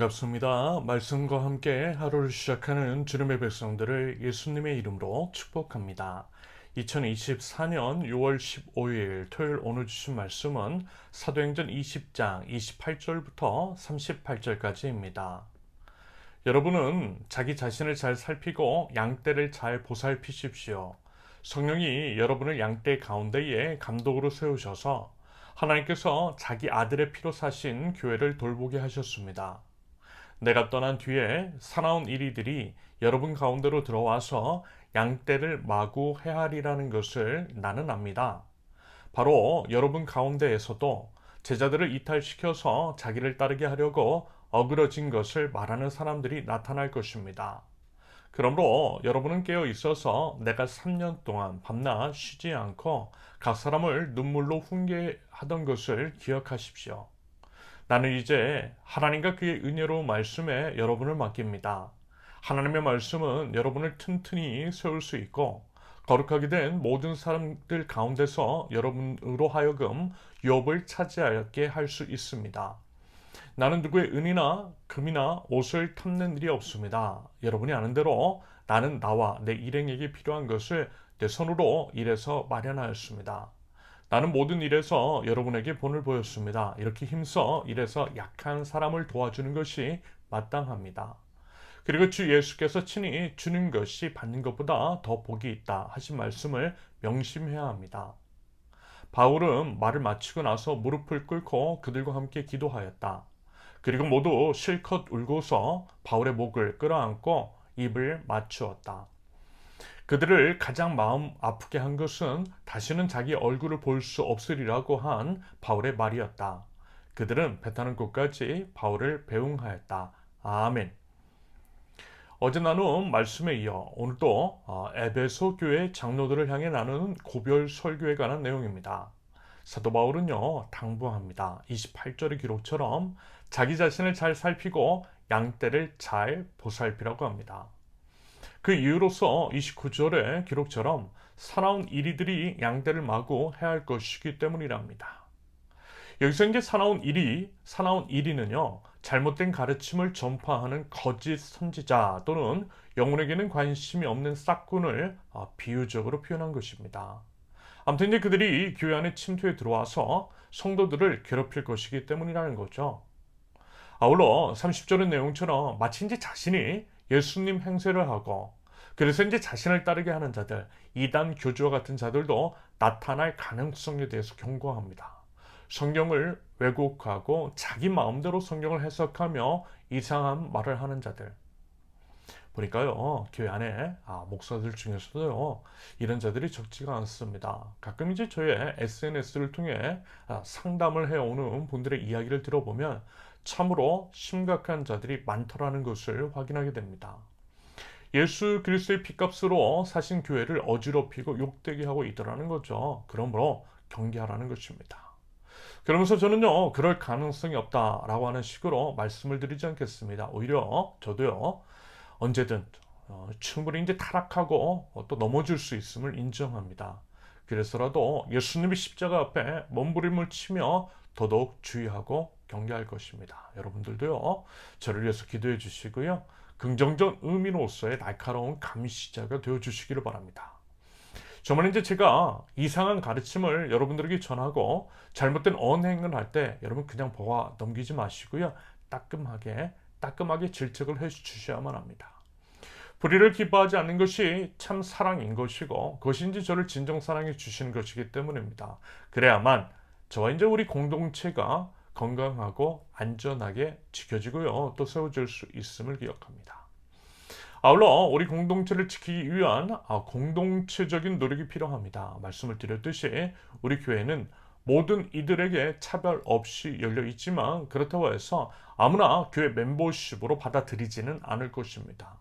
반갑습니다. 말씀과 함께 하루를 시작하는 주님의 백성들을 예수님의 이름으로 축복합니다. 2024년 6월 15일 토요일 오늘 주신 말씀은 사도행전 20장 28절부터 38절까지입니다. 여러분은 자기 자신을 잘 살피고 양떼를 잘 보살피십시오. 성령이 여러분을 양떼 가운데에 감독으로 세우셔서 하나님께서 자기 아들의 피로 사신 교회를 돌보게 하셨습니다. 내가 떠난 뒤에 사나운 이리들이 여러분 가운데로 들어와서 양떼를 마구 해하리라는 것을 나는 압니다. 바로 여러분 가운데에서도 제자들을 이탈시켜서 자기를 따르게 하려고 어그러진 것을 말하는 사람들이 나타날 것입니다. 그러므로 여러분은 깨어 있어서 내가 3년 동안 밤낮 쉬지 않고 각 사람을 눈물로 훈계하던 것을 기억하십시오. 나는 이제 하나님과 그의 은혜로운 말씀에 여러분을 맡깁니다. 하나님의 말씀은 여러분을 튼튼히 세울 수 있고 거룩하게 된 모든 사람들 가운데서 여러분으로 하여금 유업을 차지하게 할 수 있습니다. 나는 누구의 은이나 금이나 옷을 탐낸 일이 없습니다. 여러분이 아는 대로 나는 나와 내 일행에게 필요한 것을 내 손으로 일해서 마련하였습니다. 나는 모든 일에서 여러분에게 본을 보였습니다. 이렇게 힘써 일해서 약한 사람을 도와주는 것이 마땅합니다. 그리고 주 예수께서 친히 주는 것이 받는 것보다 더 복이 있다 하신 말씀을 명심해야 합니다. 바울은 말을 마치고 나서 무릎을 꿇고 그들과 함께 기도하였다. 그리고 모두 실컷 울고서 바울의 목을 끌어안고 입을 맞추었다. 그들을 가장 마음 아프게 한 것은 다시는 자기 얼굴을 볼 수 없으리라고 한 바울의 말이었다. 그들은 배 타는 곳까지 바울을 배웅하였다. 아멘. 어제 나눈 말씀에 이어 오늘도 에베소 교회 장로들을 향해 나누는 고별 설교에 관한 내용입니다. 사도 바울은요 당부합니다. 28절의 기록처럼 자기 자신을 잘 살피고 양떼를 잘 보살피라고 합니다. 그 이유로서 29절의 기록처럼 사나운 이리들이 양떼를 마구 해할 것이기 때문이랍니다. 여기서 이제 사나운 이리는요, 잘못된 가르침을 전파하는 거짓 선지자 또는 영혼에게는 관심이 없는 싹군을 비유적으로 표현한 것입니다. 아무튼 이제 그들이 교회 안에 침투해 들어와서 성도들을 괴롭힐 것이기 때문이라는 거죠. 아울러 30절의 내용처럼 마치 이제 자신이 예수님 행세를 하고 그래서 이제 자신을 따르게 하는 자들, 이단 교주와 같은 자들도 나타날 가능성에 대해서 경고합니다. 성경을 왜곡하고 자기 마음대로 성경을 해석하며 이상한 말을 하는 자들. 보니까요, 교회 안에 목사들 중에서도요, 이런 자들이 적지가 않습니다. 가끔 이제 저의 SNS를 통해 상담을 해오는 분들의 이야기를 들어보면 참으로 심각한 자들이 많더라는 것을 확인하게 됩니다. 예수 그리스도의 피값으로 사신 교회를 어지럽히고 욕되게 하고 있더라는 거죠. 그러므로 경계하라는 것입니다. 그러면서 저는요, 그럴 가능성이 없다라고 하는 식으로 말씀을 드리지 않겠습니다. 오히려 저도요, 언제든 충분히 이제 타락하고 또 넘어질 수 있음을 인정합니다. 그래서라도 예수님의 십자가 앞에 몸부림을 치며 더더욱 주의하고 경계할 것입니다. 여러분들도요, 저를 위해서 기도해 주시고요. 긍정적 의미로서의 날카로운 감시자가 되어 주시기를 바랍니다. 정말 이제 제가 이상한 가르침을 여러분들에게 전하고 잘못된 언행을 할 때 여러분 그냥 보아 넘기지 마시고요. 따끔하게 질책을 해 주셔야만 합니다. 불의를 기뻐하지 않는 것이 참 사랑인 것이고 그것이 이제 저를 진정 사랑해 주시는 것이기 때문입니다. 그래야만 저와 이제 우리 공동체가 건강하고 안전하게 지켜지고요. 또 세워질 수 있음을 기억합니다. 아울러 우리 공동체를 지키기 위한 공동체적인 노력이 필요합니다. 말씀을 드렸듯이 우리 교회는 모든 이들에게 차별 없이 열려 있지만 그렇다고 해서 아무나 교회 멤버십으로 받아들이지는 않을 것입니다.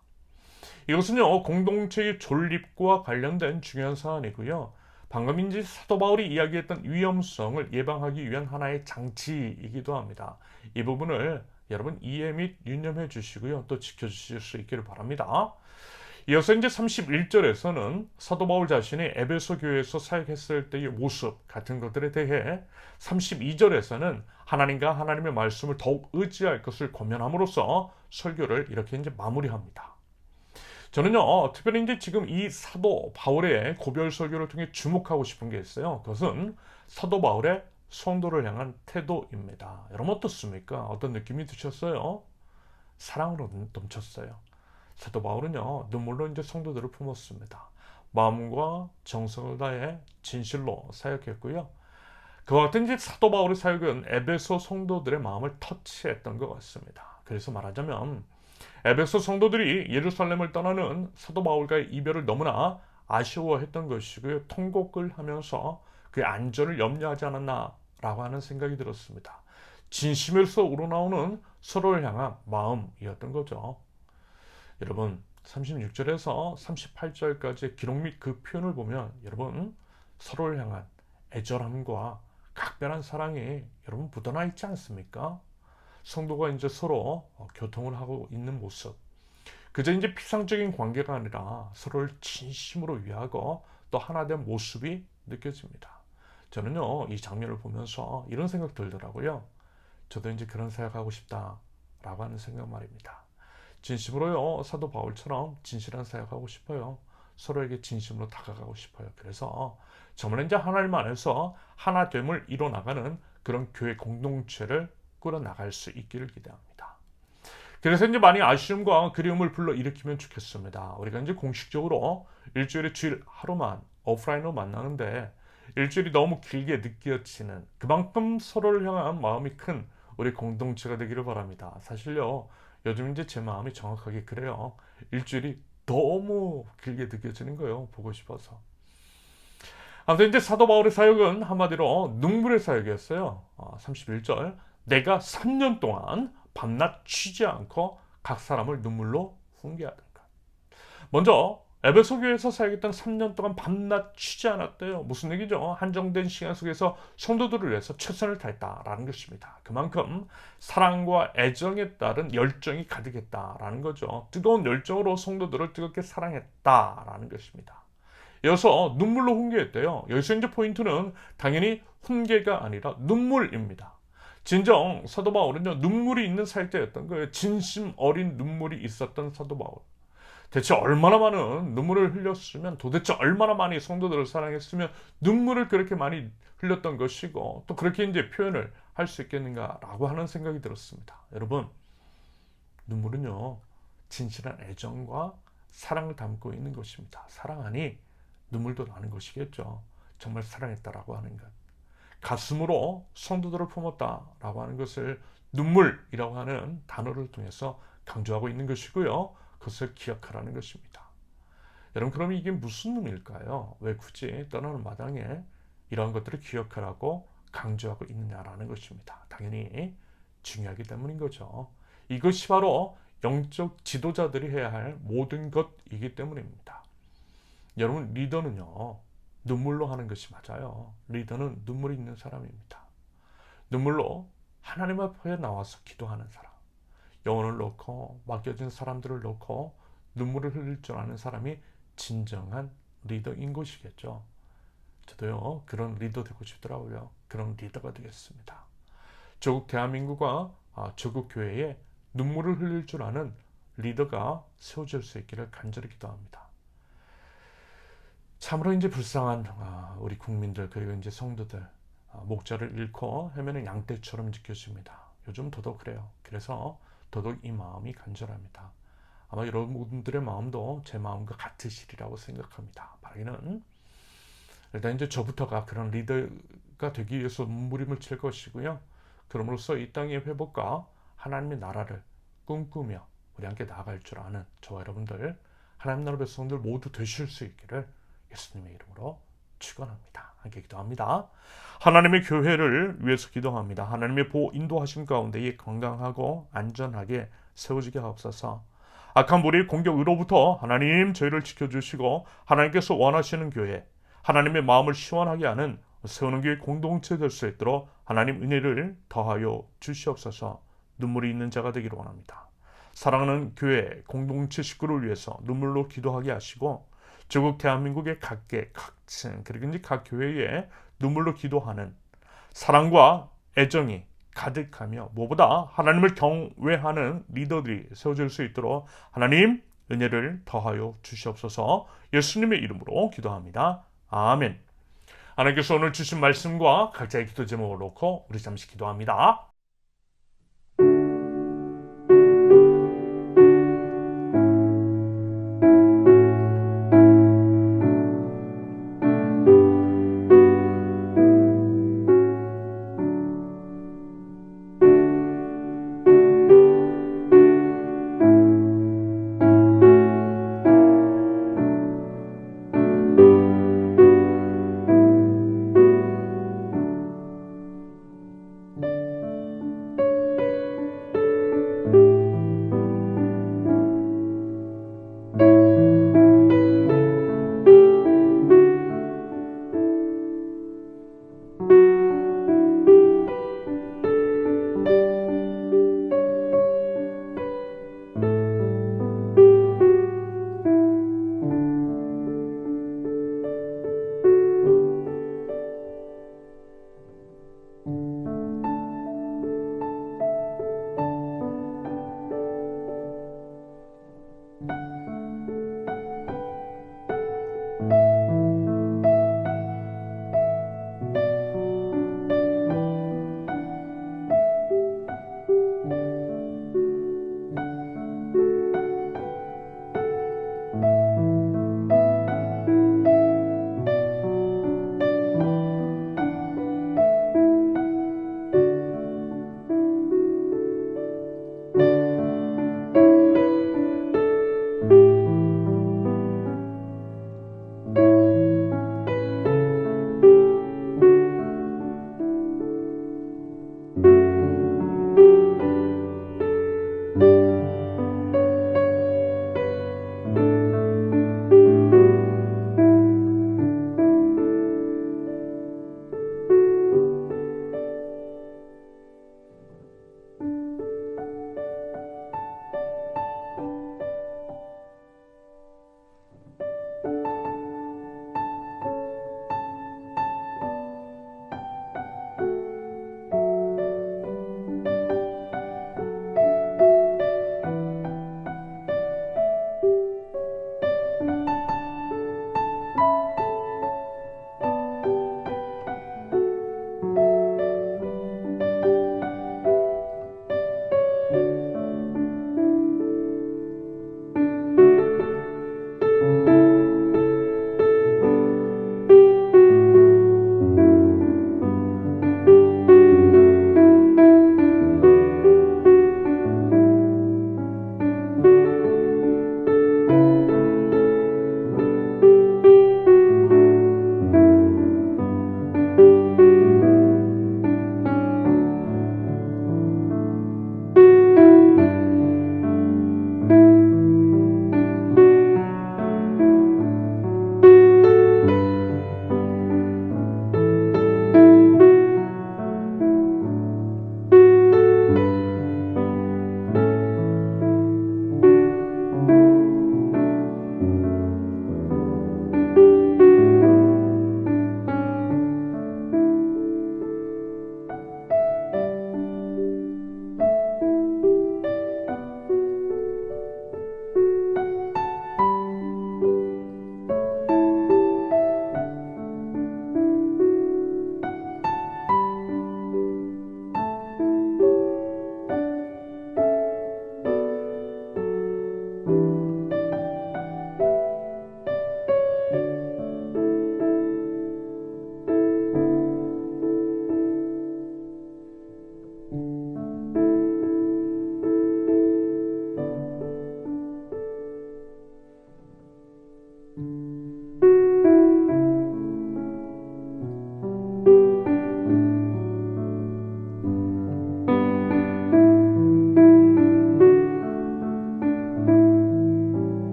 이것은요, 공동체의 존립과 관련된 중요한 사안이고요. 방금 이제 사도 바울이 이야기했던 위험성을 예방하기 위한 하나의 장치이기도 합니다. 이 부분을 여러분 이해 및 유념해 주시고요. 또 지켜주실 수 있기를 바랍니다. 이어서 이제 31절에서는 사도 바울 자신이 에베소 교회에서 사역했을 때의 모습 같은 것들에 대해 32절에서는 하나님과 하나님의 말씀을 더욱 의지할 것을 권면함으로써 설교를 이렇게 이제 마무리합니다. 저는요, 특별히 이제 지금 이 사도 바울의 고별 설교를 통해 주목하고 싶은 게 있어요. 그것은 사도 바울의 성도를 향한 태도입니다. 여러분 어떻습니까? 어떤 느낌이 드셨어요? 사랑으로 넘쳤어요. 사도 바울은요, 눈물로 이제 성도들을 품었습니다. 마음과 정성을 다해 진실로 사역했고요. 그와 같은 이제 사도 바울의 사역은 에베소 성도들의 마음을 터치했던 것 같습니다. 그래서 말하자면 에베소 성도들이 예루살렘을 떠나는 사도 바울과의 이별을 너무나 아쉬워했던 것이고요. 통곡을 하면서 그의 안전을 염려하지 않았나라고 하는 생각이 들었습니다. 진심에서 우러나오는 서로를 향한 마음이었던 거죠. 여러분 36절에서 38절까지의 기록 및 그 표현을 보면 여러분 서로를 향한 애절함과 각별한 사랑이 여러분 묻어나 있지 않습니까? 성도가 이제 서로 교통을 하고 있는 모습. 그저 이제 피상적인 관계가 아니라 서로를 진심으로 위하고 또 하나 된 모습이 느껴집니다. 저는요, 이 장면을 보면서 이런 생각 들더라고요. 저도 이제 그런 생각하고 싶다라고 하는 생각 말입니다. 진심으로요, 사도 바울처럼 진실한 사역하고 싶어요. 서로에게 진심으로 다가가고 싶어요. 그래서 정말 이제 하나님 안에서 하나됨을 이뤄나가는 그런 교회 공동체를 꾸려나갈 수 있기를 기대합니다. 그래서 이제 많이 아쉬움과 그리움을 불러일으키면 좋겠습니다. 우리가 이제 공식적으로 일주일에 주일 하루만 오프라인으로 만나는데 일주일이 너무 길게 느껴지는 그만큼 서로를 향한 마음이 큰 우리 공동체가 되기를 바랍니다. 사실요, 요즘 이제 제 마음이 정확하게 그래요. 일주일이 너무 길게 느껴지는 거예요. 보고 싶어서. 아무튼 이제 사도 바울의 사역은 한마디로 눈물의 사역이었어요. 31절. 내가 3년 동안 밤낮 쉬지 않고 각 사람을 눈물로 훈계하던가. 먼저 에베소 교회에서 사역했던 3년 동안 밤낮 쉬지 않았대요. 무슨 얘기죠? 한정된 시간 속에서 성도들을 위해서 최선을 다했다라는 것입니다. 그만큼 사랑과 애정에 따른 열정이 가득했다라는 거죠. 뜨거운 열정으로 성도들을 뜨겁게 사랑했다라는 것입니다. 이어서 눈물로 훈계했대요. 여기서 이제 포인트는 당연히 훈계가 아니라 눈물입니다. 진정 사도 바울은요, 눈물이 있는 사역자였던 거예요. 진심 어린 눈물이 있었던 사도 바울. 대체 얼마나 많은 눈물을 흘렸으면, 도대체 얼마나 많이 성도들을 사랑했으면 눈물을 그렇게 많이 흘렸던 것이고 또 그렇게 이제 표현을 할 수 있겠는가라고 하는 생각이 들었습니다. 여러분, 눈물은요, 진실한 애정과 사랑을 담고 있는 것입니다. 사랑하니 눈물도 나는 것이겠죠. 정말 사랑했다라고 하는 것. 가슴으로 성도들을 품었다라고 하는 것을 눈물이라고 하는 단어를 통해서 강조하고 있는 것이고요. 그것을 기억하라는 것입니다. 여러분, 그럼 이게 무슨 의미일까요? 왜 굳이 떠나는 마당에 이러한 것들을 기억하라고 강조하고 있느냐라는 것입니다. 당연히 중요하기 때문인 거죠. 이것이 바로 영적 지도자들이 해야 할 모든 것이기 때문입니다. 여러분, 리더는요, 눈물로 하는 것이 맞아요. 리더는 눈물이 있는 사람입니다. 눈물로 하나님 앞에 나와서 기도하는 사람, 영혼을 놓고 맡겨진 사람들을 놓고 눈물을 흘릴 줄 아는 사람이 진정한 리더인 것이겠죠. 저도요, 그런 리더 되고 싶더라고요. 그런 리더가 되겠습니다. 조국 대한민국과 조국 교회에 눈물을 흘릴 줄 아는 리더가 세워질 수 있기를 간절히 기도합니다. 참으로 이제 불쌍한 우리 국민들, 그리고 이제 성도들, 목자를 잃고 헤매는 양떼처럼 느껴집니다. 요즘 더더욱 그래요. 그래서 더더욱 이 마음이 간절합니다. 아마 여러분들의 마음도 제 마음과 같으시리라고 생각합니다. 바라기는 일단 이제 저부터가 그런 리더가 되기 위해서 몸부림을 칠 것이고요. 그럼으로써 이 땅의 회복과 하나님의 나라를 꿈꾸며 우리 함께 나아갈 줄 아는 저와 여러분들, 하나님 나라 백성들 모두 되실 수 있기를 예수님의 이름으로 축원합니다. 함께 기도합니다. 하나님의 교회를 위해서 기도합니다. 하나님의 보호 인도하심 가운데 건강하고 안전하게 세워지게 하옵소서. 악한 무리의 공격으로부터 하나님 저희를 지켜주시고 하나님께서 원하시는 교회, 하나님의 마음을 시원하게 하는 세우는 교회 공동체 될 수 있도록 하나님 은혜를 더하여 주시옵소서. 눈물이 있는 자가 되기를 원합니다. 사랑하는 교회 공동체 식구를 위해서 눈물로 기도하게 하시고 조국 대한민국의 각계 각층 그리고 이제 각 교회에 눈물로 기도하는 사랑과 애정이 가득하며 무엇보다 하나님을 경외하는 리더들이 세워질 수 있도록 하나님 은혜를 더하여 주시옵소서. 예수님의 이름으로 기도합니다. 아멘. 하나님께서 오늘 주신 말씀과 각자의 기도 제목을 놓고 우리 잠시 기도합니다.